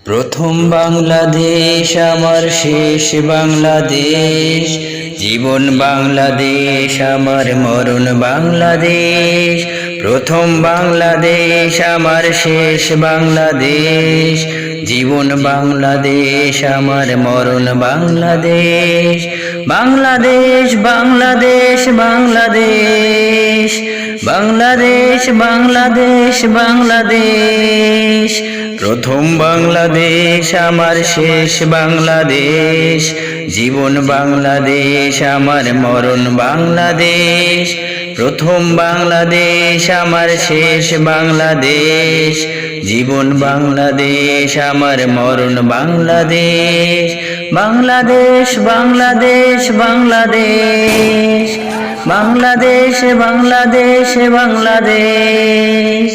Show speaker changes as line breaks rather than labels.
প্রথম বাংলাদেশ আমার শেষ বাংলাদেশ, জীবন বাংলাদেশ আমার মরণ বাংলাদেশ। প্রথম বাংলাদেশ আমার শেষ বাংলাদেশ, জীবন বাংলাদেশ আমার মরণ বাংলাদেশ। বাংলাদেশ বাংলাদেশ বাংলাদেশ, বাংলাদেশ বাংলাদেশ বাংলাদেশ। প্রথম বাংলাদেশ আমার শেষ বাংলাদেশ, জীবন বাংলাদেশ আমার মরণ বাংলাদেশ। প্রথম বাংলাদেশ আমার শেষ বাংলাদেশ, জীবন বাংলাদেশ আমার মরণ বাংলাদেশ। বাংলাদেশ বাংলাদেশ বাংলাদেশ, বাংলাদেশ বাংলাদেশ বাংলাদেশ।